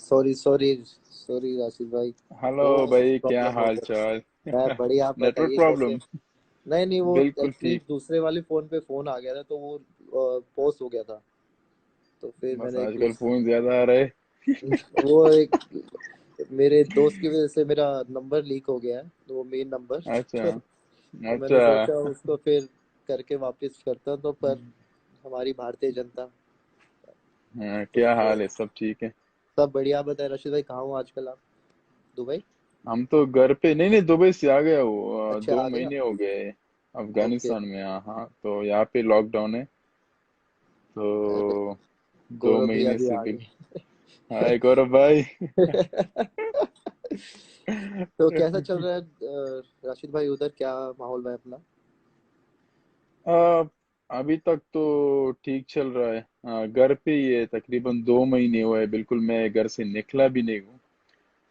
Sorry sorry sorry Rashid भाई। Hello वो भाई, क्या प्रॉब्लम हो हाल गया। चाल? मैं बढ़िया, आप नेटवर्क बताइए कैसे। प्रॉब्लम। नहीं नहीं, वो बिल्कुल एक्चुअली ठीक। दूसरे वाले फोन पे फोन आ गया था तो वो पॉज हो गया था। तो फिर बस मैंने एक आजकल फोन ज्यादा आ रहे। वो एक मेरे दोस्त की वजह से मेरा नंबर लीक हो गया है, तो वो मेन नंबर अच्छा। तो मैंने अच्छा। सोचा उसको फिर करके वापस करता, तो पर हमारी भारतीय जनता। हाँ, तो क्या फिर हाल है? सब ठीक है? सब बढ़िया। बताए रशीद भाई, कहाँ हो आजकल आप? दुबई? हम तो घर पे नहीं नहीं, दुबई से आ गया हूँ। अच्छा, दो आ गया। महीने हो गए ओके। अफगानिस्तान में। हाँ, तो यहाँ पे लॉकडाउन है। तो दो गौरव भैया महीने भी से आ भी। गए। हाय गौरव भाई। तो कैसा चल रहा है राशिद भाई, उधर क्या माहौल है अपना? आ, अभी तक तो ठीक चल रहा है। घर पे ही है, तकरीबन 2 महीने हुए हैं, बिल्कुल मैं घर से निकला भी नहीं हूँ।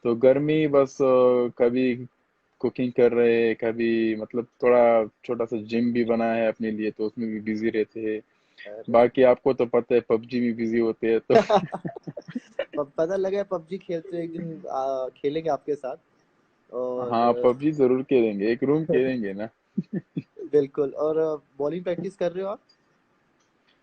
तो गर्मी बस, कभी कुकिंग कर रहे हैं, कभी मतलब थोड़ा छोटा सा जिम भी बनाया है अपने लिए, तो उसमें भी बिजी रहते हैं। अरे बाकी आपको तो पता है, पबजी में बिजी होते हैं तो। पता लगा है पबजी खेलते हो, एक दिन खेलेंगे आपके साथ। हाँ, और पबजी जरूर खेलेंगे, एक रूम खेलेंगे ना। बिल्कुल। और बॉलिंग प्रैक्टिस कर रहे हो आप?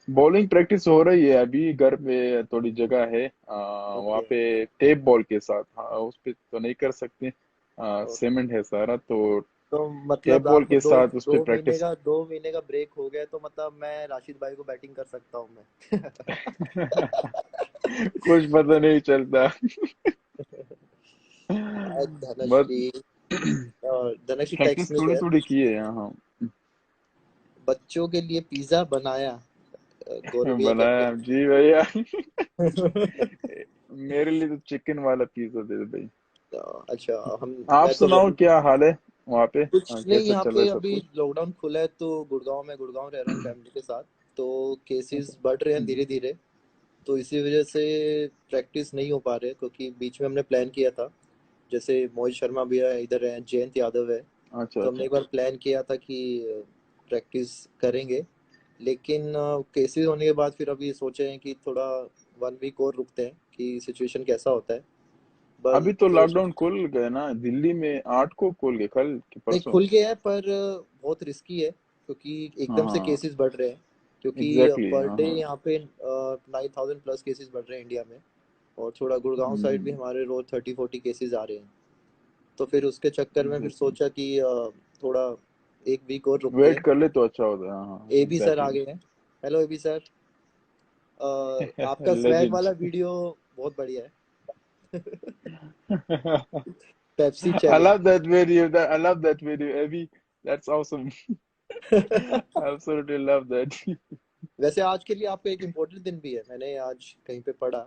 बॉलिंग प्रैक्टिस हो रही है अभी घर पे, थोड़ी जगह है वहाँ ओके। पे टेप बॉल के साथ। हाँ, उस पे तो नहीं कर सकते। ओके। सीमेंट है सारा, तो तो टेप मतलब बॉल आपको के दो साथ उस पे दो महीने प्रैक्टिस। का 2 महीने का ब्रेक हो गया, तो मतलब मैं राशिद भाई को बैटिंग कर सकता हूँ मैं। कुछ पता नहीं चलता। बस धनश्री। और धनश्री टेक्स्ट प्रैक्टिस में थोड़ी गया, थोड़ी की है यहाँ। बच्चों के लिए पिज्जा बनाया। गौरव भैया कहते बनाया जी भैया। हैं। मेरे लिए तो चिकन वाला पिज्जा दे दो भाई। अच्छा। हम आप मैं तो सुनाओ, वेज। क्या हाल है वहाँ पे? कुछ नहीं, कैसा यहाँ चल रहा है पे सब अभी कुछ? लॉकडाउन खुला है तो गुड़गांव में, गुड़गांव रह रहा हूँ फैमिली के साथ। तो केसेस बढ़ रहे हैं धीरे धीरे। तो इसी वजह से प्रैक्टिस नहीं हो पा रहे, क्योंकि बीच में हमने प्लान किया था। जैसे मोहित शर्मा भी है, इधर है जयंत यादव है। अच्छा तो हमने अच्छा। एक बार प्लान किया था कि प्रैक्टिस करेंगे। लेकिन केसेस होने के बाद फिर अभी सोचे हैं कि थोड़ा 1 वीक और रुकते हैं कि सिचुएशन कैसा होता है। अभी बट तो लॉकडाउन खुल गए ना दिल्ली में, 8 को खुल गए, कल कि नहीं, परसों? खुल गया है पर बहुत रिस्की है, क्योंकि एकदम से हाँ, केसेस बढ़ रहे हैं। क्योंकि एग्जैक्टली, पर हाँ डे हाँ। यहाँ पे 9,000+ केसेस बढ़ रहे हैं इंडिया में। और थोड़ा गुड़गांव साइड भी हम्म। हमारे रोज 30-40 केसेस आ रहे हैं। तो फिर उसके चक्कर में फिर एग्जैक्टली। सोचा कि थोड़ा 1 वीक और रुकते वेट हैं। कर ले तो अच्छा होता है, हाँ हाँ, ए बी सर आ एग्जैक्टली। गए हैं। Hello A B sir. आपका स्वैग लेजेंड। वाला वीडियो बहुत बढ़िया है। I Pepsi challenge. love that video. I love that video, Abby. That's awesome. Absolutely love that. वैसे आज के लिए आपका एक इम्पोर्टेंट दिन भी है, मैंने आज कहीं पे पढ़ा।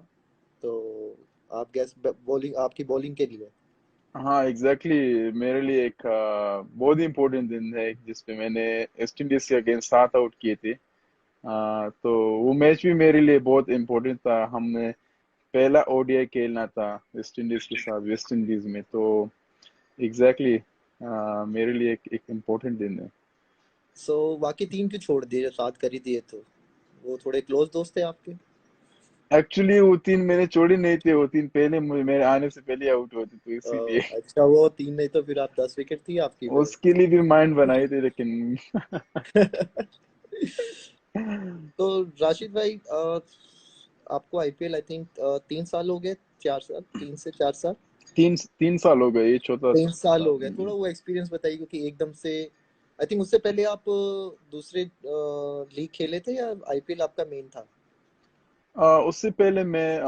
तो आप गैस बॉलिंग, आपकी बॉलिंग के लिए। हाँ, एग्जैक्टली exactly, मेरे लिए एक बहुत ही इम्पोर्टेंट दिन है जिसपे मैंने वेस्ट इंडीज के अगेंस्ट 7 आउट किए थे। तो वो मैच भी मेरे लिए बहुत इम्पोर्टेंट था। हमने पहला ओडीआई खेलना था वेस्ट इंडीज के साथ, वेस्ट इंडीज में। तो एग्जैक्टली मेरे लिए एक इम्पोर्टेंट दिन है। सो बाकी टीम क्यों छोड़ दिए, जब साथ कर ही दिए तो? वो थोड़े क्लोज दोस्त थे आपके? एक्चुअली वो 3 मैंने छोड़ी नहीं थे, वो 3 पहले मेरे आने से पहले आउट होते, तो इसीलिए। अच्छा, वो तीन नहीं तो फिर आप 10 विकेट थी आपकी फिर। उसके लिए भी माइंड बनाए थे, लेकिन तो राशिद भाई, आपको आईपीएल आई थिंक 3 साल हो गए, 4 साल, 3 से 4 साल। 3 3 साल हो गए, ये चौथा 3 साल हो साल। गए, थोड़ा वो एक्सपीरियंस बताइए, क्योंकि एकदम से आई थिंक उससे पहले आप दूसरे लीग खेले थे या आईपीएल आपका मेन था? उससे पहले मैं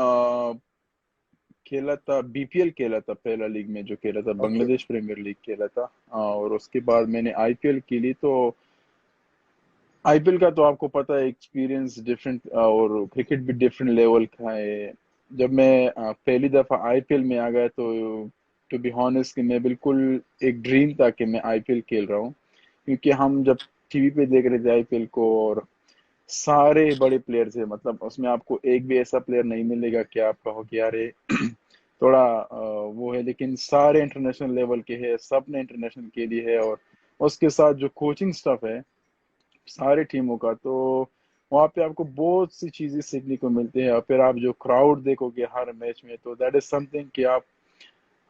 खेला था, बीपीएल खेला था, पहला लीग में जो खेला था ओके। बांग्लादेश प्रीमियर लीग खेला था। और उसके बाद मैंने आईपीएल खेली। तो आईपीएल का तो आपको पता है, एक्सपीरियंस डिफरेंट, और क्रिकेट भी डिफरेंट लेवल का है। जब मैं पहली दफा आईपीएल में आ गया, तो टू बी ऑनेस्ट कि मैं बिल्कुल, एक ड्रीम था कि मैं आईपीएल खेल रहा हूँ। क्योंकि हम जब टीवी पे देख रहे थे आईपीएल को, और सारे बड़े प्लेयर थे, मतलब उसमें आपको एक भी ऐसा प्लेयर नहीं मिलेगा कि आप कहो कि यार ये थोड़ा वो है, लेकिन सारे इंटरनेशनल लेवल के हैं, सब ने इंटरनेशनल के लिए है। और उसके साथ जो कोचिंग स्टाफ है सारे टीमों का, तो वहाँ पे आपको बहुत सी चीजें सीखने को मिलती है। और फिर आप जो क्राउड देखोगे हर मैच में, तो दैट इज समथिंग कि आप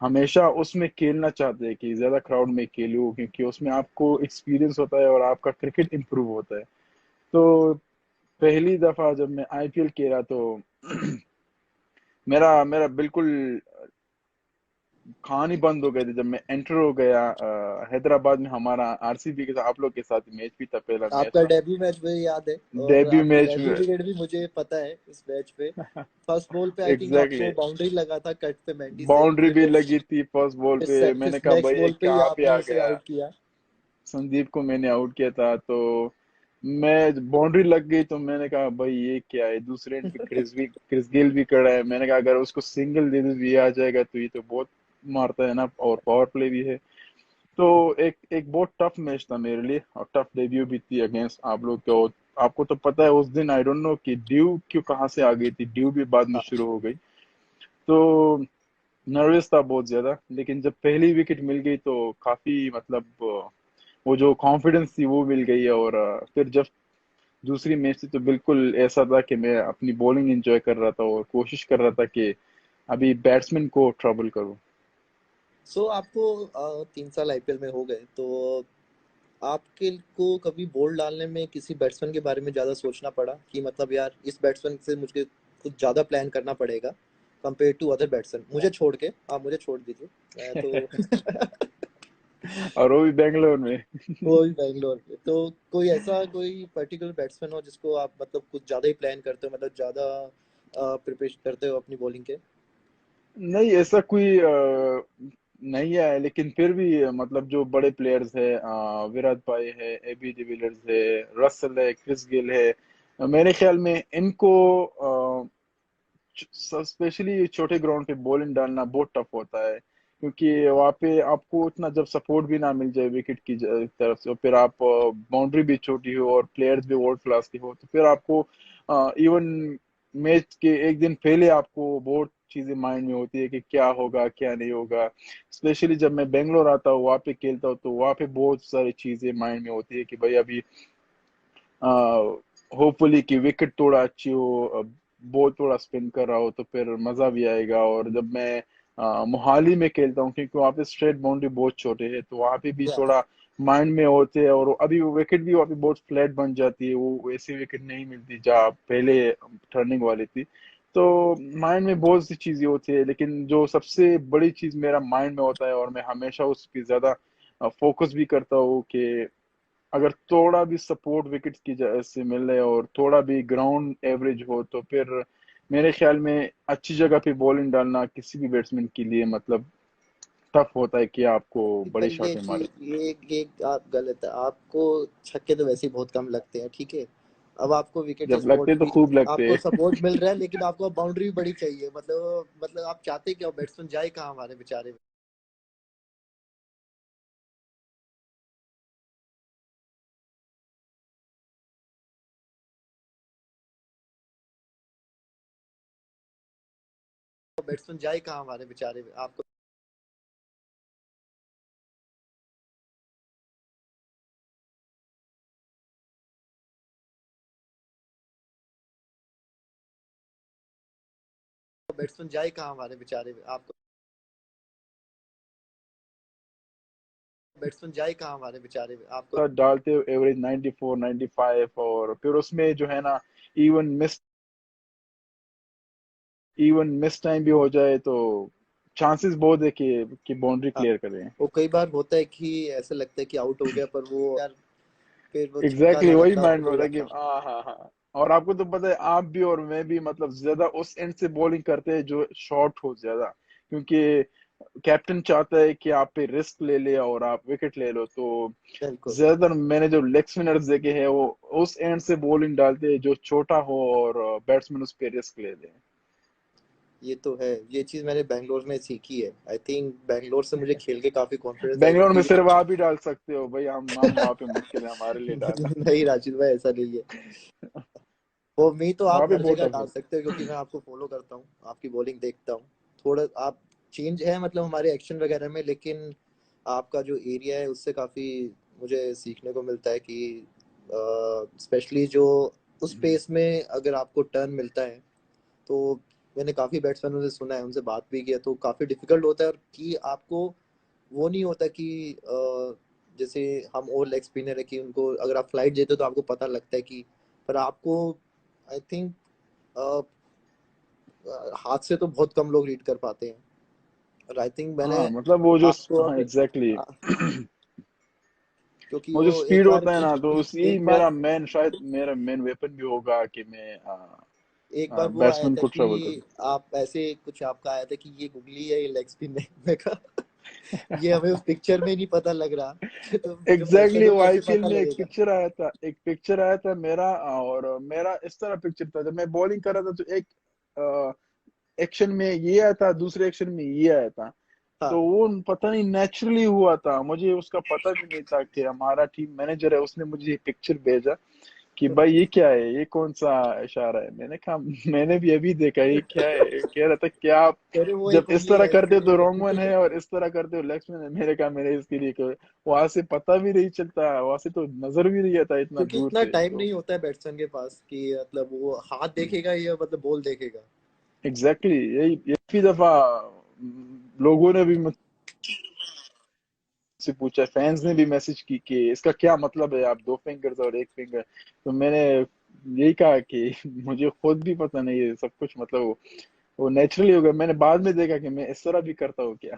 हमेशा उसमें खेलना चाहते हैं कि ज्यादा क्राउड में खेलूं, क्योंकि उसमें आपको एक्सपीरियंस होता है और आपका क्रिकेट इंप्रूव होता है। तो पहली दफा जब मैं आईपीएल खेला तो मेरा मेरा बिल्कुल खान ही बंद हो गए थे जब मैं एंटर हो गया हैदराबाद में। हमारा आरसीबी के साथ, आप लोग के साथ मैच भी था, पहला मैच आपका था। डेब्यू मैच मुझे याद है, और डेब्यू आपका मैच डेब्यू में। विकेट भी मुझे पता है इस मैच पे। फर्स्ट बॉल पे आई थिंक एग्जैक्टली, आपको बाउंड्री लगा था कट पे मेंडी से, बाउंड्री भी लगी थी फर्स्ट बॉल पे। फिर मैंने कहा नेक्स्ट भाई ये बॉल पे ही कहाँ पे आपने आ उसे गया। आउट किया। संदीप को मैंने आउट किया था, तो मैं बाउंड्री लग गई तो मैंने कहा भाई ये क्या है। दूसरे एंड पे क्रिस गेल भी खड़ा है। मैंने कहा अगर उसको सिंगल दे दे तो ये आ जाएगा, तो ये तो बहुत मारता है ना, और पावर प्ले भी है। तो एक एक बहुत टफ मैच था मेरे लिए, और टफ डेब्यू भी थी अगेंस्ट आप लोग को। आपको तो पता है उस दिन आई डोंट नो कि ड्यू क्यों कहाँ से आ गई थी, ड्यू भी बाद में शुरू हो गई। तो नर्वस था बहुत ज्यादा, लेकिन जब पहली विकेट मिल गई तो काफी मतलब वो जो कॉन्फिडेंस थी वो मिल गई। और फिर जब दूसरी मैच थी तो बिल्कुल ऐसा था कि मैं अपनी बॉलिंग एंजॉय कर रहा था और कोशिश कर रहा था कि अभी बैट्समैन को ट्रबल करूं। सो आपको 3 साल आईपीएल में हो गए, तो आपके को कभी बॉल डालने में किसी बैट्समैन के बारे में ज्यादा सोचना पड़ा कि मतलब यार इस बैट्समैन से मुझे कुछ ज्यादा प्लान करना पड़ेगा कंपेयर टू अदर बैट्समैन, मुझे छोड़ के, आप मुझे छोड़ दीजिए, मैं तो और वो भी बेंगलोर में। वो भी बैंगलोर पे, तो कोई ऐसा कोई पर्टिकुलर बैट्समैन हो जिसको आप मतलब कुछ ज्यादा ही प्लान करते हो, मतलब ज्यादा प्रिपरेशन करते हो अपनी बॉलिंग के? नहीं, ऐसा कोई नहीं है, लेकिन फिर भी मतलब जो बड़े प्लेयर्स है, विराट भाई है, एबी डिविलियर्स है, रसल है, क्रिस गेल है, मेरे ख्याल में इनको स्पेशली छोटे ग्राउंड पे बॉलिंग डालना बहुत टफ होता है। क्योंकि वहाँ पे आपको उतना जब सपोर्ट भी ना मिल जाए विकेट की तरफ से, और फिर आप बाउंड्री भी छोटी हो और प्लेयर्स भी वर्ल्ड क्लास के हो, तो फिर आपको इवन मैच के एक दिन पहले आपको बहुत चीजें माइंड में होती है कि क्या होगा क्या नहीं होगा। स्पेशली जब मैं बेंगलोर आता हूँ, वहाँ पे खेलता हूँ, तो वहाँ पे बहुत सारी चीजें माइंड में होती है कि भाई अभी होपफुली कि विकेट थोड़ा अच्छी हो, बॉल थोड़ा स्पिन कर रहा हो, तो फिर मजा भी आएगा। और जब मैं मोहाली में खेलता हूँ, क्योंकि वहाँ पे स्ट्रेट बाउंड्री बहुत छोटे है, तो वहाँ पे भी या थोड़ा माइंड में होते हैं। और अभी विकेट भी वहाँ पे बहुत फ्लैट बन जाती है, वो वैसी विकेट नहीं मिलती जहाँ पहले टर्निंग वाली थी। तो माइंड में बहुत सी चीजें होती है, लेकिन जो सबसे बड़ी चीज मेरा माइंड में होता है और मैं हमेशा उस पर ज्यादा फोकस भी करता हूँ कि अगर थोड़ा भी सपोर्ट विकेट की से मिले और थोड़ा भी ग्राउंड एवरेज हो, तो फिर मेरे ख्याल में अच्छी जगह पे बॉलिंग डालना किसी भी बैट्समैन के लिए मतलब टफ होता है कि आपको बड़ी पर ये शॉटें मारे। चीज ये आप गलत है, आपको छक्के तो वैसे ही बहुत कम लगते हैं, ठीक है? अब आपको विकेट से जब लगते सपोर्ट तो भी, खूब लगते आपको हैं। सपोर्ट मिल रहा है, लेकिन आपको बाउंड्री भी बड़ी चाहिए, मतलब आप चाहते क्या हो, बैट्समैन जाए कहाँ हमारे बेचारे, बैट्समैन जाए कहाँ हमारे बेचारे, आपको बैट्समैन जाए कहाँ हमारे बेचारे, आपको बैट्समैन जाए कहाँ हमारे बेचारे, आपको डालते हो एवरेज 94 95, और फिर उसमें जो है ना, even miss even miss time भी हो जाए तो चांसेस बहुत है कि बाउंड्री हाँ, क्लियर करें। वो कई बार होता है कि ऐसा लगता है कि आउट हो गया, पर वो यार फिर वो छक्का एग्जैक्टली लग वही जाता, माइंड आउट में हो होता है कि जाता। हाँ हाँ हाँ। और आपको तो पता है, आप भी और मैं भी मतलब ज्यादा उस एंड से बॉलिंग करते हैं जो शॉर्ट हो ज्यादा, क्योंकि कैप्टन चाहता है कि आप पे रिस्क ले ले और आप विकेट ले लो। तो बिल्कुल, ज्यादातर मैंने जो लेग स्पिनर्स देखे हैं वो उस एंड से बॉलिंग डालते हैं जो छोटा हो और बैट्समैन उस पे रिस्क ले ले। ये तो है, ये चीज मैंने बैंगलोर में सीखी है, आई थिंक बैंगलोर से मुझे खेल के काफी कॉन्फिडेंस आई, बेंगलोर में क्योंकि सिर्फ आप ही डाल सकते हो भाई, हम वहां पे मुश्किल है हमारे लिए डालना। नहीं राशिद भाई, ऐसा नहीं है, वो मी तो वहां आप पे हर बहुत जगह टफ डाल होता सकते हो, क्योंकि मैं आपको फॉलो करता हूँ, आपकी बॉलिंग देखता हूँ, थोड़ा आप चेंज है मतलब हमारे एक्शन वगैरह में, लेकिन आपका जो एरिया है उससे काफी मुझे सीखने को मिलता है कि स्पेशली जो उस पेस में अगर आपको टर्न मिलता है, तो मैंने काफ़ी बैट्समैनों से सुना है, उनसे बात भी किया, तो काफ़ी डिफिकल्ट होता है। और कि आपको वो नहीं होता कि जैसे हम और लेग स्पिनर है कि उनको अगर आप फ्लाइट देते हो तो आपको पता लगता है कि, पर आपको आई थिंक हाथ से तो बहुत कम लोग रीड कर पाते हैं। और आई थिंक मैंने हाँ मतलब वो जो, आपको हाँ एग्जैक्टली आ, क्योंकि वो जो वो स्पीड होता है ना, तो यही एक बार मेरा मेन, शायद मेरा मेन वेपन भी होगा कि मैं एक बार वो आया बैट्समैन था को ट्रबल कि आप ऐसे कुछ आपका आया था कि ये गुगली है ये लेग स्पिन है। मैं कहा ये हमें उस पिक्चर में नहीं पता लग रहा। तो जो एग्जैक्टली बैट्समैन को वो कैसे आईपीएल पता में एक लगेगा। पिक्चर आया था, एक पिक्चर आया था मेरा, और मेरा इस तरह पिक्चर था, जब मैं बॉलिंग कर रहा था तो एक एक्शन में ये आया था, दूसरे एक्शन में ये आया था। तो हाँ। वो पता नहीं नेचुरली हुआ था, मुझे उसका पता भी नहीं था कि हमारा टीम मैनेजर है, उसने मुझे ये पिक्चर भेजा कि भाई ये क्या है, ये कौन सा इशारा है। मैंने कहा मैंने भी अभी देखा, ये क्या है। कह रहा था क्या आप अरे वो जब एक इस उंगली तरह है करते हो इसलिए तो वो। रॉन्ग वन है, और इस तरह करते हो लेग्स में है। मैंने कहा मैंने इसके लिए वहां से पता भी नहीं चलता, वहां से तो नजर भी नहीं आता इतना क्योंकि दूर इतना से टाइम तो। नहीं होता है बैट्समैन के पास कि मतलब वो हाथ देखेगा या मतलब बॉल देखेगा। एग्जैक्टली यही, काफी दफा लोगों ने भी से पूछा, फैंस ने भी मैसेज की कि इसका क्या मतलब है, आप दो फिंगर्स और एक फिंगर। तो मैंने यही कहा कि मुझे खुद भी पता नहीं है सब कुछ, मतलब वो नेचुरली हो गया। मैंने बाद में देखा कि मैं इस तरह भी करता हूँ क्या।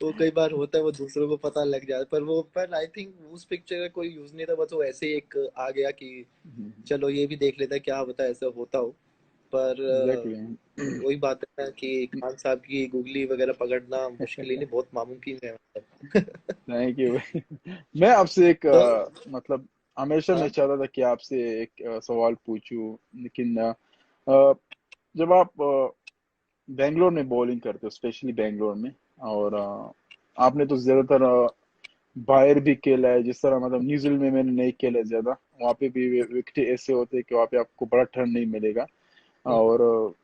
वो कई बार होता है वो दूसरों को पता लग जाता है, पर वो पर आई थिंक उस पिक्चर का कोई यूज नहीं था, बस वो ऐसे ही एक आ गया कि चलो ये भी देख लेते हैं क्या होता है ऐसा होता हो। पर एग्जैक्टली। वही बात है ना कि खान साहब की गुगली वगैरह पकड़ना मुश्किल ही नहीं, बहुत नामुमकिन है मतलब। Thank you. मैं आपसे एक तो मतलब हमेशा मैं हाँ। चाहता था कि आपसे एक सवाल पूछूं, लेकिन अ, जब आप बेंगलोर में बॉलिंग करते हो, स्पेशली बेंगलोर में, और आपने तो ज्यादातर बाहर भी खेला है, जिस तरह मतलब न्यूजीलैंड में मैंने नहीं खेला है ज्यादा। वहाँ पे भी विकेट ऐसे होते हैं कि वहाँ पे आपको बड़ा टर्न नहीं मिलेगा। हम्म। और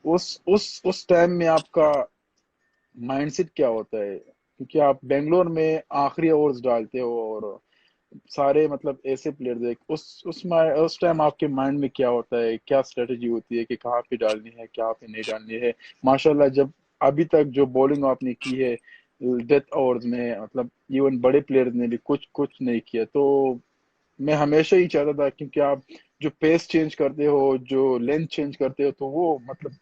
उस टाइम में आपका माइंडसेट क्या होता है, क्योंकि आप बेंगलोर में आखिरी ओवर्स डालते हो, और सारे मतलब ऐसे प्लेयर्स है, उस टाइम आपके माइंड में क्या होता है, क्या स्ट्रेटेजी होती है कि कहाँ पे डालनी है, कहाँ पे नहीं डालनी है। माशाल्लाह जब अभी तक जो बॉलिंग आपने की है डेथ ओवर्स में, मतलब इवन बड़े प्लेयर्स ने भी कुछ कुछ नहीं किया। तो मैं हमेशा ही चाहता था, क्योंकि आप जो पेस चेंज करते हो, जो लेंथ चेंज करते हो, तो वो मतलब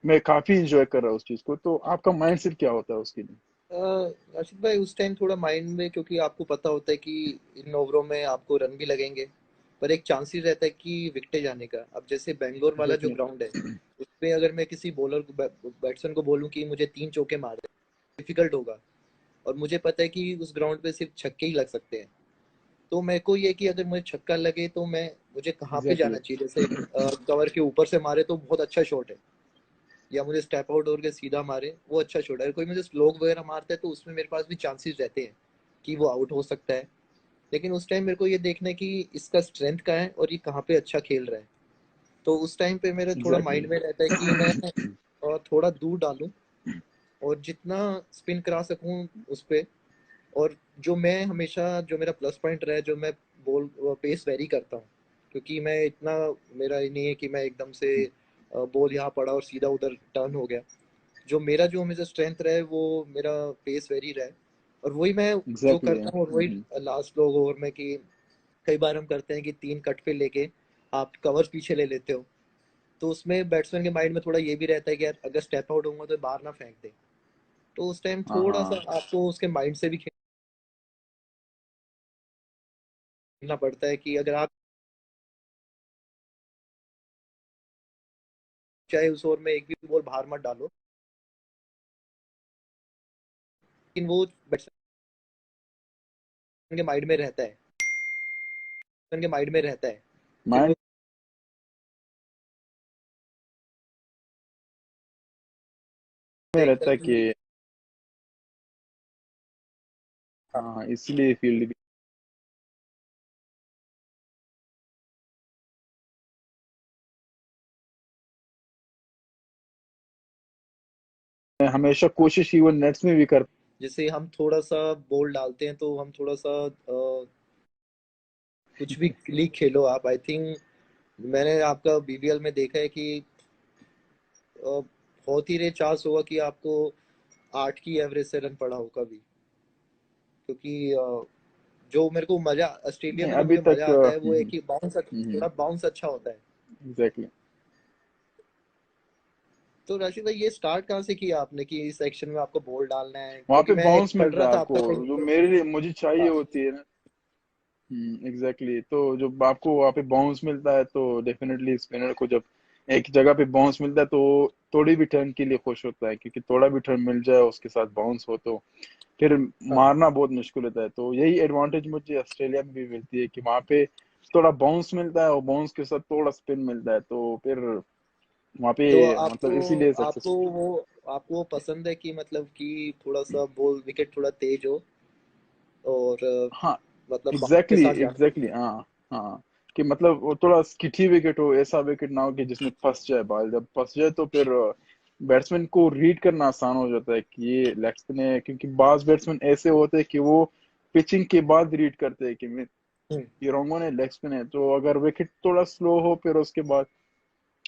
मैं काफी इंजॉय कर रहा हूँ उस चीज को। तो आपका माइंडसेट क्या होता है उसके लिए? आशिफ भाई उस टाइम थोड़ा माइंड में, क्योंकि आपको पता होता है कि इन ओवरों में आपको रन भी लगेंगे, पर एक चांस ही रहता है कि विकेट जाने का। अब जैसे बेंगलोर वाला जो एग्जैक्टली। ग्राउंड है, उसपे अगर मैं किसी बॉलर को बैट्समैन को बोलूं कि मुझे 3 चौके मार दे, डिफिकल्ट होगा। और मुझे पता है कि उस ग्राउंड पे सिर्फ छक्के ही लग सकते हैं। तो मेरे को ये कि अगर मुझे छक्का लगे तो मैं मुझे कहाँ पे जाना एग्जैक्टली। चाहिए। जैसे कवर के ऊपर से मारे तो बहुत अच्छा शॉट है, या मुझे स्टेप आउट होकर सीधा मारे वो अच्छा शॉट है। अगर कोई मुझे स्लोग वगैरह मारता है तो उसमें मेरे पास भी चांसेस रहते हैं कि वो आउट हो सकता है। लेकिन उस टाइम मेरे को ये देखना है कि इसका स्ट्रेंथ का है और ये कहाँ पे अच्छा खेल रहा है। तो उस टाइम पे मेरे थोड़ा एग्जैक्टली। माइंड में रहता है कि मैं थोड़ा दूर डालूं और जितना स्पिन करा सकूं उस पे। और जो मैं हमेशा जो मेरा प्लस पॉइंट रहा है, जो मैं बॉल पेस वेरी करता हूँ, क्योंकि मैं इतना, मेरा ये नहीं है कि मैं एकदम से बॉल यहाँ पड़ा और सीधा उधर टर्न हो गया। जो मेरा जो हमेशा स्ट्रेंथ रहा है वो मेरा पेस वेरी रहा है। और वही मैं जो एग्जैक्टली। करता हूँ और वही लास्ट लोग ओवर में कि कई बार हम करते हैं कि 3 कट पे लेके आप कवर पीछे ले लेते हो। तो उसमें बैट्समैन के माइंड में थोड़ा ये भी रहता है कि यार अगर स्टेप आउट होगा तो बाहर ना फेंक दे। तो उस टाइम हाँ थोड़ा सा हाँ। आपको उसके माइंड से भी खेलना पड़ता है कि अगर आप चाहे उस ओवर में एक भी बॉल बाहर मत डालो, लेकिन वो बैट्समैन के माइंड में रहता है, बैट्समैन के माइंड में रहता है। फिर वो माइंड में देखता रहता है है कि कि हाँ, इसलिए फील्ड में हमेशा कोशिश इवन नेट्स में भी कर। जैसे हम थोड़ा सा बॉल डालते हैं तो हम थोड़ा सा कुछ भी लीग खेलो आप, आई थिंक मैंने आपका बीबीएल में देखा है कि बहुत ही रेयर चांस होगा कि आपको 8 की एवरेज से रन पड़ा हो कभी, क्योंकि जो मेरे को मजा ऑस्ट्रेलिया नहीं में जो अभी मुझे तक। मजा आता है वो है कि बाउंस, हम्म। थोड़ा बाउंस अच्छा होता है। एग्जैक्टली। तो राशिद भाई ये स्टार्ट कहाँ से किया आपने कि इस सेक्शन में आपको बॉल डालना है, वहां क्योंकि पे मैं एक बाउंस पढ़ मिलता रहा है था आपको, आपका जो कहीं। मेरे लिए मुझे चाहिए हाँ। होती है ना। एग्जैक्टली, तो जब आपको वहाँ पे बाउंस मिलता है तो डेफिनेटली स्पिनर को जब एक जगह पे बाउंस मिलता है तो थोड़ी भी टर्न के लिए खुश होता है, क्योंकि थोड़ा भी टर्न मिल जाए उसके साथ बाउंस हो तो फिर हाँ। मारना बहुत मुश्किल होता है। तो यही एडवांटेज मुझे ऑस्ट्रेलिया में भी मिलती है कि वहाँ पे थोड़ा बाउंस मिलता है और बाउंस के साथ थोड़ा स्पिन मिलता है, तो फिर वहाँ पे तो मतलब आपको इसीलिए आपको सक्सेसफुल। वो आपको वो पसंद है कि मतलब कि थोड़ा सा बॉल विकेट थोड़ा तेज हो और हाँ मतलब बाउंस के एग्जैक्टली साथ जाना एग्जैक्टली, हाँ हाँ। कि मतलब वो थोड़ा स्किटी विकेट हो, ऐसा विकेट ना हो कि जिसमें फंस जाए बॉल, जब फंस जाए तो फिर बैट्समैन को रीड करना आसान हो जाता है कि ये लेग स्पिन है, क्योंकि बाज बैट्समैन ऐसे होते हैं कि वो पिचिंग के बाद रीड करते हैं कि हो। ये रोंगो ने लेग स्पिन है, तो अगर विकेट थोड़ा स्लो हो फिर उसके बाद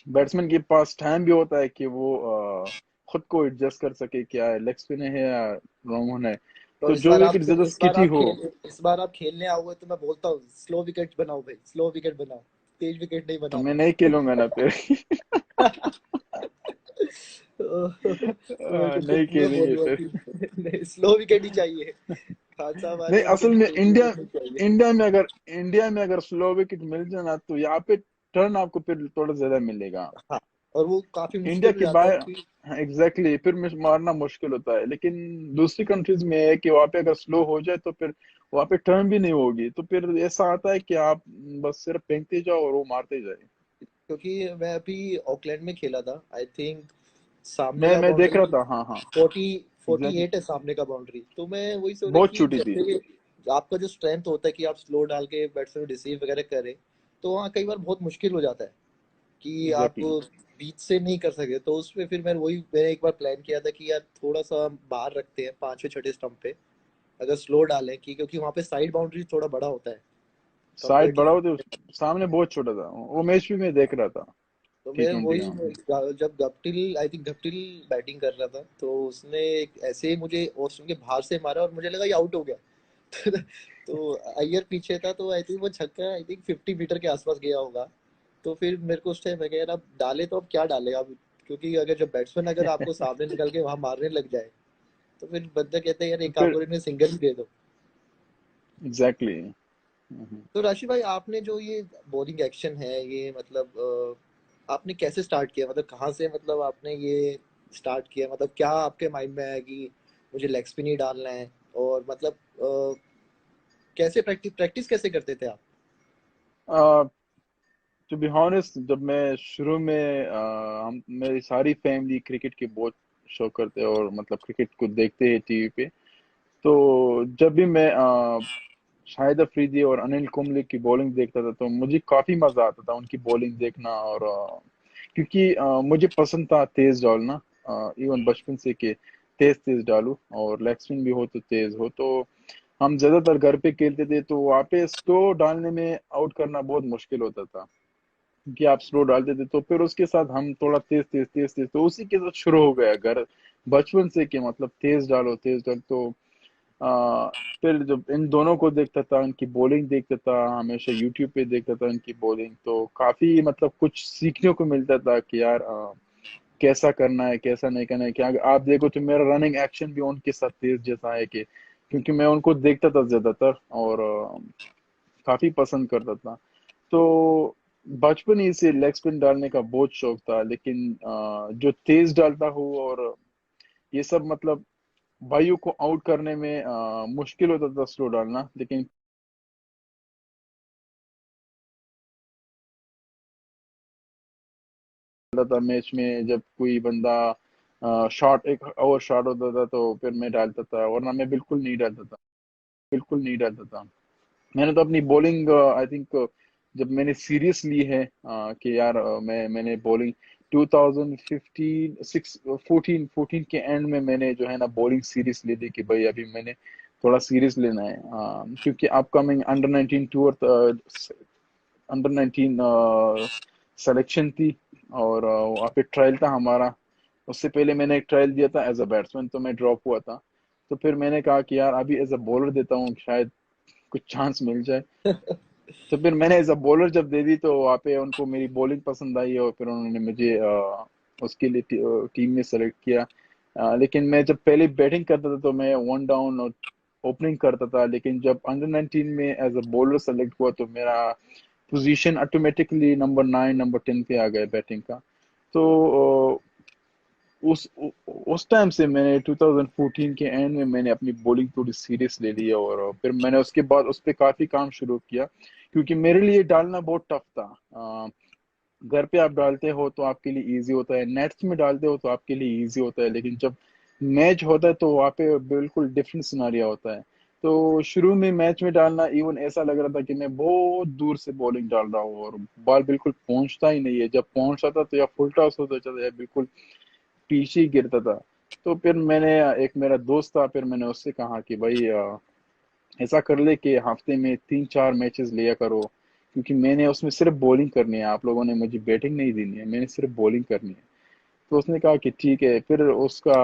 बैट्समैन के पास टाइम भी होता है कि वो खुद को एडजस्ट कर सके क्या है लेग स्पिन है या रोंगो है। तो तो जो विकेट ज्यादा स्किटी हो। इस बार आप खेलने आओगे तो मैं बोलता हूँ स्लो विकेट बनाओ भाई, स्लो विकेट बनाओ, तेज विकेट नहीं तो मैं बनाना। नहीं खेलूंगा ना फिर। तो मैं नहीं मैं खेलेंगे बोलूंगा फिर। कि नहीं, स्लो विकेट ही चाहिए, खान साहब आ नहीं जाए असल लेकिन में तेज विकेट नहीं चाहिए। इंडिया में अगर स्लो विकेट मिल जाए ना तो यहाँ पे टर्न आपको फिर थोड़ा ज्यादा मिलेगा। हाँ, और वो काफी इंडिया मुश्किल हो के जाता है बाहर, कि हाँ एग्जैक्टली, फिर मारना मुश्किल होता है, लेकिन दूसरी कंट्रीज में है कि वहाँ पे अगर स्लो हो जाए तो फिर वहाँ पे टर्न भी नहीं होगी, तो फिर ऐसा आता है कि आप बस सिर्फ फेंकते जाओ और वो मारते जाए। क्योंकि मैं अभी ऑकलैंड में खेला था, आई थिंक सामने का मैं देख रहा बाउंड्री था, हाँ हाँ। 40 एग्जैक्टली, 48 है सामने का बाउंड्री। तो मैं वही सोचा बहुत कि छोटी थी। जैसे आपका जो स्ट्रेंथ होता है कि आप स्लो डाल के बैट्समैन रिसीव वगैरह करें, तो वहाँ कई बार बहुत मुश्किल हो जाता है कि आप एग्जैक्टली, बीच से नहीं कर सके। तो उसमें फिर मैंने एक बार प्लान किया था कि यार थोड़ा सा बाहर रखते हैं 5वें 6ठे स्टंप पे, अगर स्लो डालें कि क्योंकि वहाँ पे साइड बाउंड्री थोड़ा बड़ा होता है साइड कंपेयर टू। बड़ा होते सामने बहुत छोटा था, वो मैच भी मैं देख रहा था। तो टी मैं ट्वेंटी, वही हाँ। जब Guptill, I think Guptill batting कर रहा था, तो उसने एक ऐसे ही मुझे ऑस्ट्रेलिया के बाहर से मारा और मुझे लगा ये आउट हो गया। तो अय्यर पीछे था, तो आई थिंक वो छक्का आई थिंक 50 मीटर के आसपास गया होगा। तो फिर मेरे को उस टाइम मैं कह यार अब डाले तो अब क्या डाले अब, क्योंकि अगर जब बैट्समैन अगर आपको सामने निकल के वहां मारने लग जाए, तो फिर बंदा कहते हैं यार एक काम फिर करो इन्हें सिंगल ही दे दो। एग्जैक्टली। तो राशि भाई आपने जो ये बॉलिंग एक्शन है ये मतलब आपने कैसे स्टार्ट किया, मतलब कहाँ से मतलब आपने ये स्टार्ट किया, मतलब क्या आपके माइंड में आया कि मुझे लेग स्पिन ही डालना है, और मतलब कैसे प्रैक्टिस प्रैक्टिस कैसे करते थे आप? टू बी हॉनेस्ट, जब मैं शुरू में हम मेरी सारी फैमिली क्रिकेट के बहुत शौक करते हैं और मतलब क्रिकेट को देखते हैं टीवी पे। तो जब भी मैं शाहिद अफरीदी और अनिल कुंबले की बॉलिंग देखता था तो मुझे काफी मजा आता था उनकी बॉलिंग देखना, और क्योंकि मुझे पसंद था तेज डालना, इवन बचपन से कि तेज तेज डालूं और लेग स्पिन भी हो तो तेज हो। तो हम ज्यादातर घर पे खेलते थे, तो वहाँ पे स्लो डालने में आउट करना बहुत मुश्किल होता था, कि आप स्लो डालते थे तो फिर उसके साथ हम थोड़ा तेज तेज तेज तेज, तो उसी के साथ शुरू हो गया घर बचपन से कि मतलब तेज डालो तेज डालो। तो आ, फिर जब इन दोनों को देखता था, इनकी बॉलिंग देखता था, हमेशा यूट्यूब पे देखता था इनकी बॉलिंग, तो काफी मतलब कुछ सीखने को मिलता था कि यार कैसा करना है कैसा नहीं करना है। क्या आप देखो तो मेरा रनिंग एक्शन भी उनके साथ तेज जैसा है, कि क्योंकि मैं उनको देखता था ज्यादातर और काफी पसंद करता था। तो बचपन ही से लेग स्पिन डालने का बहुत शौक था, लेकिन जो तेज डालता हूँ और ये सब मतलब भाइयों को आउट करने में मुश्किल होता था स्लो डालना, लेकिन होता था मैच में जब कोई बंदा शॉट एक ओवर शॉट होता था तो फिर मैं डालता था, वरना मैं बिल्कुल नहीं डालता था, बिल्कुल नहीं डालता था। मैंने तो अपनी बॉलिंग आई थिंक जब मैंने सीरियस ली है कि यार मैंने बॉलिंग 2015 6 14 14 के एंड में मैंने जो है ना बॉलिंग सीरीज ली थी कि भाई अभी मैंने थोड़ा सीरियस लेना है, क्योंकि upcoming under 19 tour, under 19 selection थी, और वहाँ पे ट्रायल था हमारा। उससे पहले मैंने एक ट्रायल दिया था एज अ बैट्समैन, तो मैं ड्रॉप हुआ था। तो फिर मैंने कहा कि यार अभी एज अ बॉलर देता हूँ, शायद कुछ चांस मिल जाए। तो फिर मैंने एज अ बॉलर जब दे दी, तो वहाँ पे उनको मेरी बॉलिंग पसंद आई, और फिर उन्होंने मुझे उसके लिए टीम में सेलेक्ट किया। लेकिन मैं जब पहले बैटिंग करता था तो मैं वन डाउन और ओपनिंग करता था, लेकिन जब अंडर 19 में एज अ बॉलर सेलेक्ट हुआ तो मेरा पोजीशन ऑटोमेटिकली नंबर 9 नंबर 10 पे आ गया बैटिंग का। तो उस उस टाइम से मैंने 2014 के एंड में मैंने अपनी बॉलिंग थोड़ी सीरियस ले ली, और फिर मैंने उसके बाद उस पर काफी काम शुरू किया, क्योंकि मेरे लिए डालना बहुत टफ था। घर पे आप डालते हो तो आपके लिए इजी होता है, नेट्स में डालते हो तो आपके लिए इजी होता है, लेकिन जब मैच होता है तो वहाँ पे बिल्कुल डिफरेंट सिनारिया होता है। तो शुरू में मैच में डालना इवन ऐसा लग रहा था कि मैं बहुत दूर से बॉलिंग डाल रहा हूँ, और बॉल बिल्कुल पहुंचता ही नहीं है, जब पहुंचता था तो या फुल टॉस होता था या बिल्कुल पीछे ही गिरता था। तो फिर मैंने, एक मेरा दोस्त था, फिर मैंने उससे कहा कि भाई ऐसा कर ले कि हफ्ते में 3-4 मैचेस लिया करो, क्योंकि मैंने उसमें सिर्फ बॉलिंग करनी है, आप लोगों ने मुझे बैटिंग नहीं देनी है, मैंने सिर्फ बॉलिंग करनी है। तो उसने कहा कि ठीक है। फिर उसका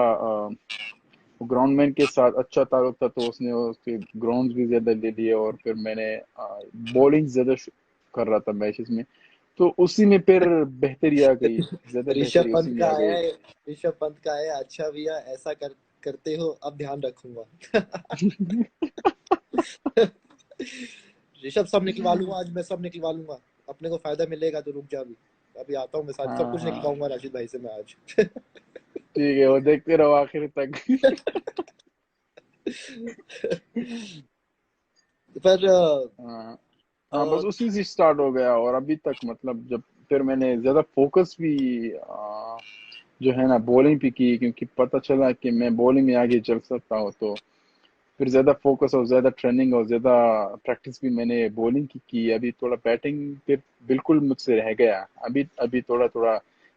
ग्राउंडमैन के साथ अच्छा ताल्लुक था, तो उसने उसके ग्राउंड भी ज्यादा ले लिए, और फिर मैंने बॉलिंग ज्यादा कर रहा था मैचेस में। तो उसी में फिर बेहतरी आ गई, ज्यादा ऋषभ बेहतरी उसी पंत में का आ आया गई। है। ऋषभ पंत का आया, अच्छा भैया ऐसा करते हो, अब ध्यान रखूंगा। ऋषभ सब निकलवा लूंगा आज, मैं सब निकलवा लूंगा। अपने को फायदा मिलेगा तो रुक जा अभी। अभी आता हूँ मैं, साथ सब हाँ कुछ हाँ, निकलवाऊंगा राशिद भाई से मैं आज। ठीक है, वो देखते रहो आखिर तक। पर हाँ हाँ, अ, बस उसी से स्टार्ट हो गया, और अभी तक मतलब जब फिर मैंने ज्यादा फोकस भी जो है ना बॉलिंग पे की, क्योंकि पता चला कि मैं बॉलिंग में आगे चल सकता हूँ, तो फिर ज्यादा फोकस और ज्यादा ट्रेनिंग और ज्यादा प्रैक्टिस भी मैंने बॉलिंग की। अभी थोड़ा बैटिंग पे बिल्कुल मुझसे रह गया, अभी अभी थोड़ा थोड़ा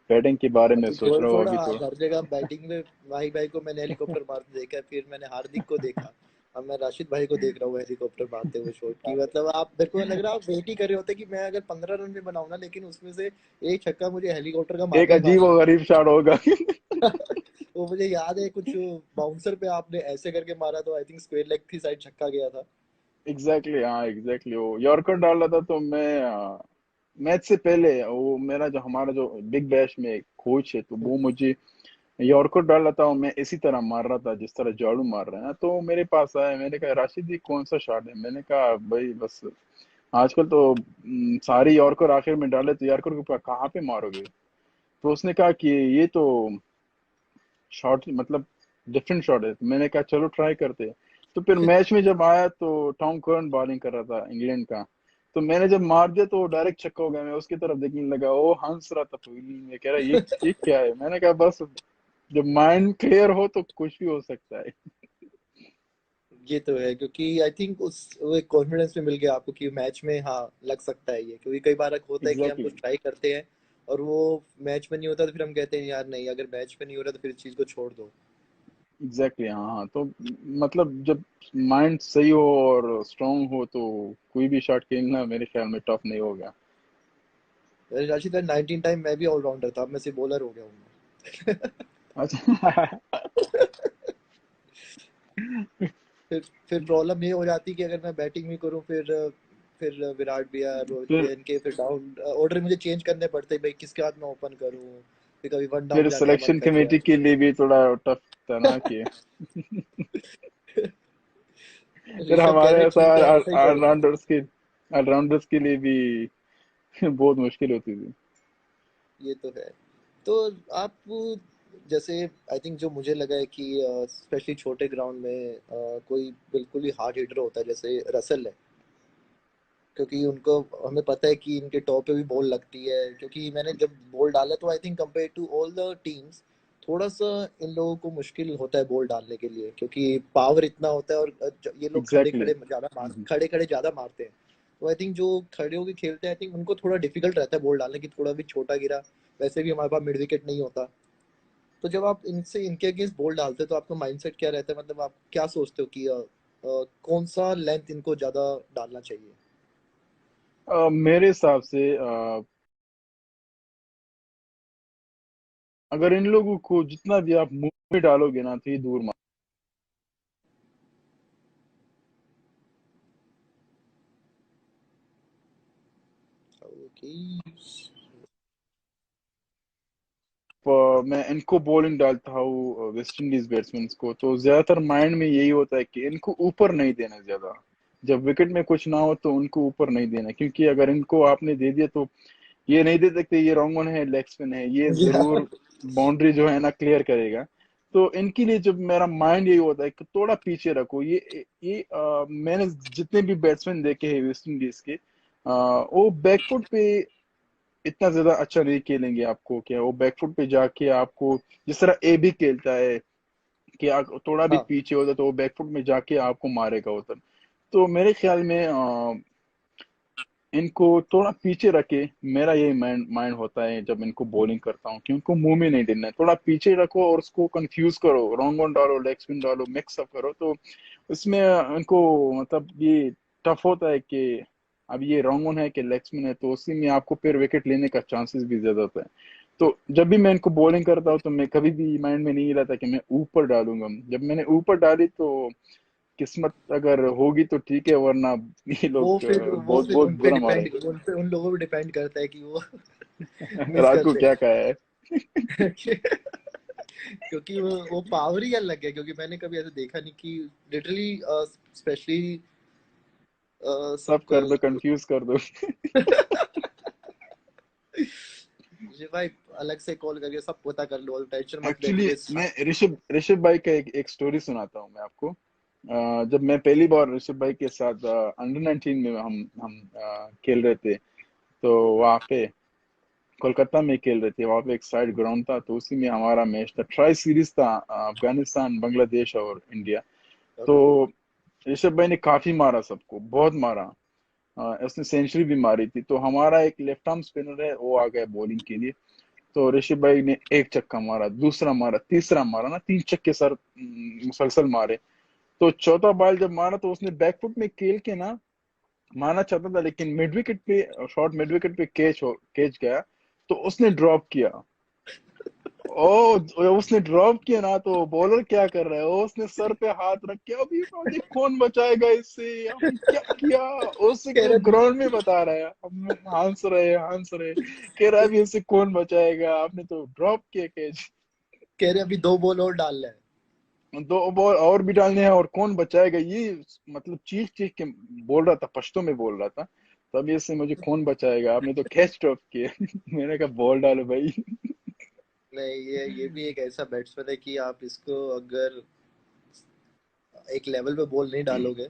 बैटिंग के बारे में अभी सोच रहा हूँ थोड़ा अभी थोड़ा। हर जगह बैटिंग में भाई भाई को मैंने हेलीकॉप्टर मारते देखा है, फिर मैंने हार्दिक को देखा। अब मैं राशिद भाई को देख रहा हूँ हेलीकॉप्टर मारते हुए शॉट की। मतलब आप, मेरे को लग रहा है आप वेट ही कर रहे होते कि मैं अगर 15 रन भी बनाऊं ना, लेकिन उसमें से एक छक्का मुझे हेलीकॉप्टर का एक मारना ही अजीब मारना और गरीब शॉट होगा। है। वो मुझे याद है कुछ बाउंसर पे आपने ऐसे करके मारा, तो आई थिंक स्क्वायर लेग थी साइड, छक्का गया था। एग्जैक्टली, हाँ एग्जैक्टली, वो यॉर्कर डाल रहा था, तो मैं मैच से पहले वो मेरा जो हमारा जो बिग बैश में कोच है, तो वो मुझे यॉर्कर डाल रहा था, और मैं इसी तरह मार रहा था जिस तरह झाड़ू मार रहे हैं। तो मेरे पास आया, मैंने कहा राशिद ये कौन सा शॉट है? मैंने कहा भाई बस आजकल तो सारे यॉर्कर आखिर में डाले, तो यॉर्कर के ऊपर कहाँ पे मारोगे? तो उसने कहा कि ये तो शॉट मतलब डिफरेंट शॉट है। तो मैंने कहा चलो ट्राई करते हैं। तो फिर मैच में जब आया तो टॉम कर्न बॉलिंग कर रहा था इंग्लैंड का, तो मैंने जब मार दिया तो डायरेक्ट छक्का हो गया। मैं उसकी तरफ देखने लगा, वो हंस रहा था फीलिंग में, कह रहा ये क्या है? मैंने कहा बस जब माइंड क्लियर हो तो कुछ भी हो सकता है। ये तो है, क्योंकि आई थिंक उस वो एक कॉन्फिडेंस भी मिल गया आपको कि मैच में हाँ लग सकता है ये। क्योंकि कई बार होता है कि हम एग्जैक्टली कुछ ट्राई करते हैं और वो मैच में नहीं होता, तो फिर हम कहते हैं यार नहीं, अगर मैच में नहीं हो रहा तो फिर इस चीज को छोड़ दो। एग्जैक्टली, हाँ हाँ। तो मतलब जब माइंड सही हो और स्ट्रांग हो तो कोई भी शॉट खेलना मेरे ख्याल में टफ नहीं होगा। राशिद भाई 19 टाइम मैं भी ऑलराउंडर था, अब मैं सिर्फ बॉलर हो गया हूँ। अच्छा। फिर प्रॉब्लम ये हो जाती कि अगर मैं बैटिंग भी करूं, फिर विराट भैया, रोहित फिर भैया, इनके फिर डाउन ऑर्डर मुझे चेंज करने पड़ते हैं भाई, किसके हाथ में ओपन करूं। फिर कभी वन डाउन फिर जाने का मन सिलेक्शन कर कमेटी गया। के लिए भी थोड़ा टफ था ना कि फिर ऋषभ कह हमारे रहे ऐसा ठीक है ऐसा ही करूंगा। ऑलराउंडर्स के लिए भी बहुत मुश्किल होती थी। ये तो है। तो आप जैसे, आई थिंक जो मुझे लगा है कि स्पेशली छोटे ग्राउंड में कोई बिल्कुल ही हार्ड हिटर होता है जैसे रसल है। क्योंकि उनको, हमें पता है कि इनके टॉप पे भी बॉल लगती है। क्योंकि मैंने जब बॉल डाला तो I think compare to all the teams, थोड़ा सा इन लोगों को मुश्किल होता है बॉल डालने के लिए, क्योंकि पावर इतना होता है और ये लोग खड़े एग्जैक्टली, खड़े ज्यादा खड़े खड़े ज्यादा मारते हैं। तो आई थिंक जो खड़े होके खेलते हैं, आई थिंक उनको थोड़ा डिफिकल्ट रहता है बॉल डालने की। थोड़ा भी छोटा गिरा, वैसे भी हमारे पास मिड विकेट नहीं होता। तो जब आप इनसे इनके अगेंस्ट बॉल डालते हो तो आपका माइंडसेट क्या रहता है? मतलब आप क्या सोचते हो कि कौन सा लेंथ इनको ज्यादा डालना चाहिए? मेरे हिसाब से अगर इन लोगों को जितना भी आप मुंह में डालोगे ना तो ये दूर मार। ओके। मैं इनको बॉलिंग डालता हूँ वेस्ट इंडीज बैट्समैन को, तो ज्यादातर माइंड में यही होता है कि इनको ऊपर नहीं देना ज्यादा। जब विकेट में कुछ ना हो तो उनको ऊपर नहीं देना, क्योंकि अगर इनको आपने दे दिया तो ये नहीं दे सकते ये रॉन्ग ऑन है लेग स्पिन है, ये या जरूर बाउंड्री जो है ना क्लियर करेगा। तो इनके लिए जब मेरा माइंड यही होता है कि थोड़ा पीछे रखो ये मैंने जितने भी बैट्समैन देखे हैं वेस्ट इंडीज के, वो बैकफुट पे इतना ज्यादा अच्छा नहीं खेलेंगे आपको, क्या वो बैकफुट पे जाके आपको जिस तरह ए भी खेलता है कि थोड़ा भी हाँ। पीछे होता तो वो बैकफुट में जाके आपको मारेगा उधर। तो मेरे ख्याल में इनको थोड़ा पीछे रखे, मेरा यही माइंड माइंड होता है जब इनको बॉलिंग करता हूँ कि उनको मुंह में नहीं देना है, थोड़ा पीछे रखो और उसको कंफ्यूज करो, रॉन्ग ऑन डालो लेग स्पिन डालो मिक्स अप करो, तो उसमें इनको मतलब ये टफ होता है कि अब ये रॉन्ग ऑन है कि लेग स्पिन है, तो उसी में आपको फिर विकेट लेने का चांसेस भी ज्यादा होता है। तो जब भी मैं इनको बॉलिंग करता हूँ तो मैं कभी भी माइंड में नहीं रहता कि मैं ऊपर डालूंगा। जब मैंने ऊपर डाली तो किस्मत अगर होगी तो ठीक है, वरना ये लोग वो बहुत फिर बहुत उन पे बुरा डिपेंड, मारेंगे। उन लोगों पे डिपेंड करता है कि वो मिस रात को करते क्या कहा है। हैं। क्योंकि वो पावर ही अलग है, क्योंकि मैंने कभी ऐसे देखा नहीं कि लिटरली स्पेशली सब सब कर दो कंफ्यूज कर दो। ये भाई अलग से कॉल करके सब पता कर लो, टेंशन मत ले एक्चुअली मुझे। मैं ऋषभ ऋषभ भाई का एक स्टोरी सुनाता हूँ मैं आपको। जब मैं पहली बार ऋषभ भाई के साथ अंडर 19 में हम खेल रहे थे, तो वहाँ पे कोलकाता में खेल रहे थे, वहाँ पे एक साइड ग्राउंड था, तो उसी में हमारा मैच था, ट्राई सीरीज था, अफगानिस्तान बांग्लादेश और इंडिया। तो ओके। ऋषभ भाई ने काफी मारा, सबको बहुत मारा। उसने सेंचुरी भी मारी थी, तो हमारा एक लेफ्ट आर्म स्पिनर है वो आ गया बॉलिंग के लिए। तो ऋषभ भाई ने एक छक्का मारा, दूसरा मारा, तीसरा मारा ना, 3 छक्के सर मुसलसल मारे। तो चौथा बॉल जब मारा तो उसने बैकफुट में खेल के ना मारना चाहता था, लेकिन मिड विकेट पे शॉर्ट, मिड विकेट पे कैच गया, तो उसने ड्रॉप किया। ओ उसने ड्रॉप किया ना, तो बॉलर क्या कर रहा है, वो उसने सर पे हाथ रख के अभी अभी कौन बचाएगा इससे, आपने क्या किया, उससे कह वो रहा ग्राउंड में बता रहा है, हम हंस रहे कह रहा है अभी इससे कौन बचाएगा, आपने तो ड्रॉप किया कैच। कह रहे अभी 2 बॉल और डालना है। दो बॉल और भी डालने हैं और कौन बचाएगा ये, मतलब चीख चीख के बोल रहा था, पश्तो में बोल रहा था, तब ये से मुझे कौन बचाएगा, आपने तो कैच ड्रॉप किया। मैंने कहा बॉल डालो भाई। नहीं, ये भी एक ऐसा बैट्समैन है कि आप इसको अगर एक लेवल पे बॉल नहीं डालोगे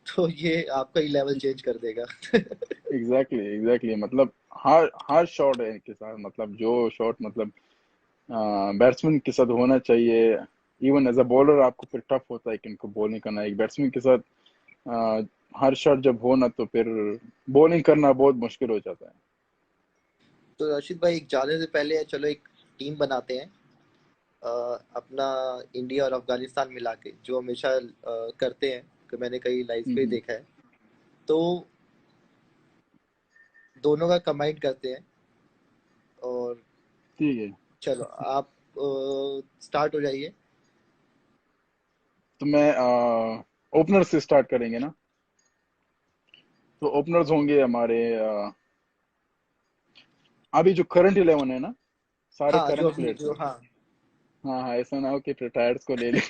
तो ये आपका ही लेवल चेंज कर देगा। एग्जैक्टली मतलब हर हर शॉट है इनके साथ, मतलब जो शॉट मतलब बैट्समैन के साथ होना चाहिए। इवन एज अ बॉलर आपको फिर टफ होता है कि इनको बॉलिंग करना, एक बैट्समैन के साथ अ, हर शॉट जब हो ना तो फिर बॉलिंग करना बहुत मुश्किल हो जाता है। तो रशीद भाई, एक जाने से पहले चलो एक टीम बनाते हैं, अपना इंडिया और अफगानिस्तान मिला के, जो हमेशा करते हैं, कि मैंने कई लाइव पे हम्म। देखा है। तो दोनों का कंबाइन करते हैं, और ठीक है, चलो आप स्टार्ट हो जाइए। तो मैं ओपनर से स्टार्ट करेंगे ना। तो ओपनर्स होंगे हमारे अभी जो करंट 11 है ना, सारे हाँ, जो करंट अभी प्लेयर्स जो, हैं। हाँ। हाँ हाँ, ऐसा ना हो कि रिटायर्ड्स को ले लें।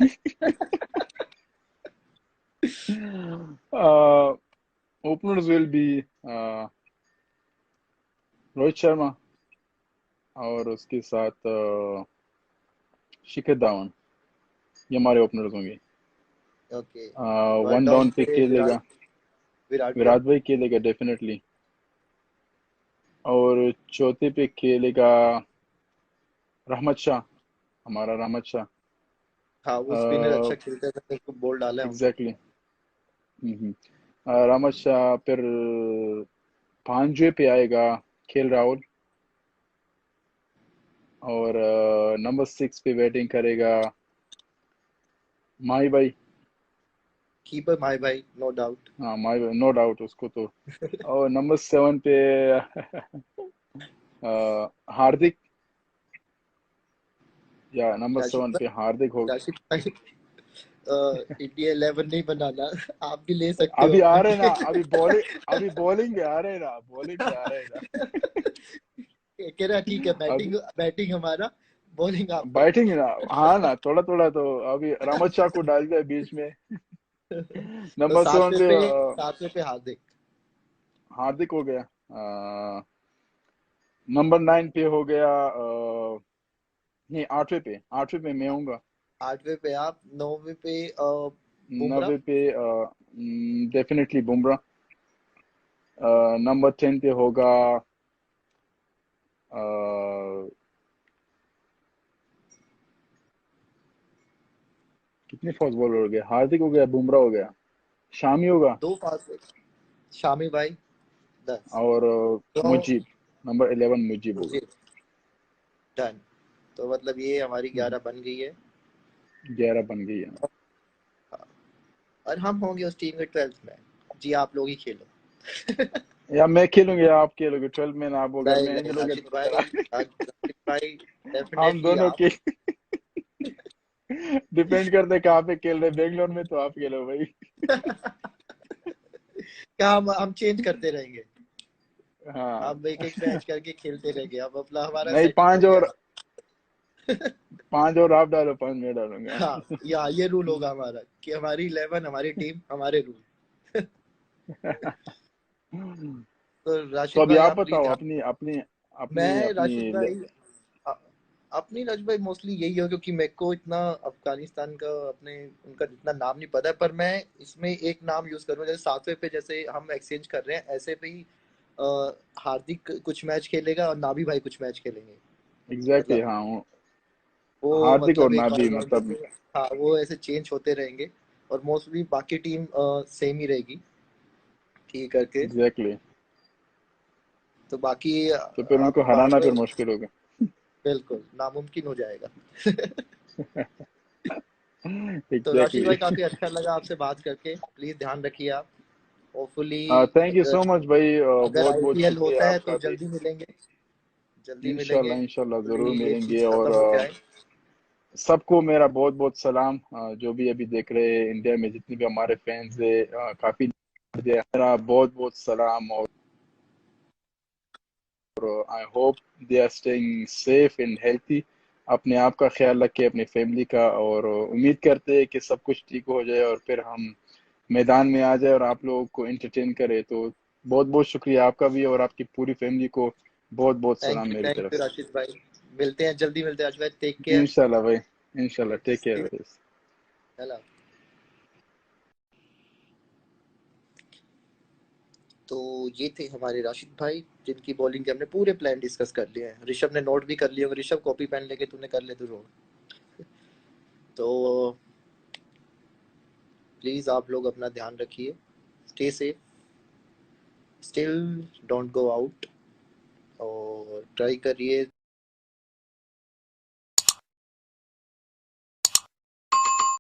Openers will be Rohit Sharma, और उसके साथ शिखर धवन, ये हमारे ओपनर्स होंगे। Okay. One one down down पे पे खेलेगा विराट कोहली। विराट भाई, खेलेगा डेफिनेटली। और चौथे पे खेलेगा रहमत शाह, हमारा रहमत शाह। हाँ, वो स्पिनर अच्छा खेलता है, तो उसको बॉल डाला है हमने। एग्जैक्टली। रहमत शाह, फिर पांचवे पे आएगा खेल राहुल, और नंबर 6 पे बैटिंग करेगा माही भाई। कीपर माय भाई, नो डाउट। हाँ माय नो डाउट उसको तो। और नंबर 7 पे हार्दिक, या नंबर राशिद 7 पे भाई, हार्दिक हो। राशिद भाई, इंडिया 11 नहीं बनाना। आप भी ले सकते अभी हो आ रहे ना, बट अभी बॉलिंग पे आ रहे ना, बॉलिंग पे आ रहे ना। कह रहा ठीक है, अभी बैटिंग बैटिंग हमारा, बॉलिंग आपका। बैटिंग ना, हाँ ना, थोड़ा थोड़ा तो अभी रामत शाह को डाल दिया बीच में। तो नंबर 7 पे सातवें पे हार्दिक। हार्दिक हो गया। नंबर 9 पे हो गया नहीं, 8वें पे, 8वें पे मैं आऊंगा। आठवें पे आप, नौवें पे बुमराह। 9वें पे डेफिनेटली बुमराह। नंबर 10 पे होगा अ, कितने फास्ट बॉलर हो गए, हार्दिक हो गया, बुमराह हो गया, शामी होगा, दो फास्ट, शामी भाई 10। और तो मुजीब, नंबर 11 मुजीब होगा। मुझे डन। तो मतलब ये हमारी 11 बन गई है। 11 बन गई है। और हम होंगे उस टीम के 12th में। जी आप लोग ही खेलो। या मैं खेलूंगा या आप खेलोगे, 12 में आप होगा, नहीं मैं नहीं, खेलूंगा राशिद तो भाई, क्या। राशिद भाई, हम डेफिनेटली दोनों आप। के डिपेंड करते हैं कहाँ पे खेल रहे, बेंगलोर में तो आप खेलो भाई। क्या हम चेंज करते रहेंगे। हाँ, हम एक एक मैच करके खेलते रहेंगे, अब अपना हमारा नहीं सेटिंग हो गया ना। 5 और आप डालो, 5 मैं डालूंगा। हाँ, या ये रूल होगा हमारा कि हमारी 11 हमारी टीम हमारे रूल। तो तो राशिद अभी भाई आप आप प्लीज बताओ ध्यान। अपनी अपनी अपनी मैं अपनी राशिद भाई, अ- अपनी राशिद भाई मोस्टली यही हो, क्योंकि मेरे को इतना अफगानिस्तान का अपने उनका इतना नाम नहीं पता है, पर मैं इसमें एक नाम यूज करूंगा, जैसे सातवें पे जैसे हम एक्सचेंज कर रहे हैं, ऐसे पे ही हार्दिक कुछ मैच खेलेगा और नाभी भाई कुछ मैच खेलेंगे। एग्जैक्टली मतलब हाँ, वो हार्दिक और मतलब एक नाबी ऑलराउंडर मतलब। में, हाँ वो ऐसे चेंज होते रहेंगे। और मोस्टली बाकी टीम सेम ही रहेगी, ठीक करके। एग्जैक्टली, तो बाकी तो फिर आप उनको बाद हराना में फिर मुश्किल होगा। बिल्कुल नामुमकिन हो जाएगा। तो राशिद एग्जैक्टली। भाई काफी अच्छा लगा आपसे बात करके, प्लीज ध्यान रखिए आप। होपफुली थैंक यू सो अगर मच भाई, अगर बहुत बहुत आईपीएल शुक्रिया होता है तो आपका भी। जल्दी मिलेंगे, जल्दी मिलेंगे। इंशाल्लाह इंशाल्लाह होपफुली जरूर ये मिलेंगे। चीज और खत्म हो जाए। सबको मेरा बहुत बहुत सलाम, जो भी अभी देख रहे हैं इंडिया में जितने भी हमारे फैंस है, काफी मेरा बहुत बहुत सलाम। और I hope they are staying safe and healthy. अपने आप का ख्याल रखें, अपनी फैमिली का, और उम्मीद करते हैं कि सब कुछ ठीक हो जाए और फिर हम मैदान में आ जाए और आप लोगों को एंटरटेन करें। तो बहुत बहुत शुक्रिया आपका भी, और आपकी पूरी फैमिली को बहुत बहुत सलाम मेरी थैंक तरफ यू से। राशिद भाई। मिलते हैं जल्दी, मिलते हैं राशिद भाई, टेक केयर। इंशाल्लाह भाई, इंशाल्लाह, टेक केयर भाई। चला। तो ये थे हमारे राशिद भाई, जिनकी बॉलिंग के हमने पूरे प्लान डिस्कस कर लिए हैं। ऋषभ ने नोट भी कर लिए होंगे, ऋषभ कॉपी पेन लेके तूने कर ले तू नोट। तो प्लीज आप लोग अपना ध्यान रखिए, stay safe, still don't go out, और ट्राई करिए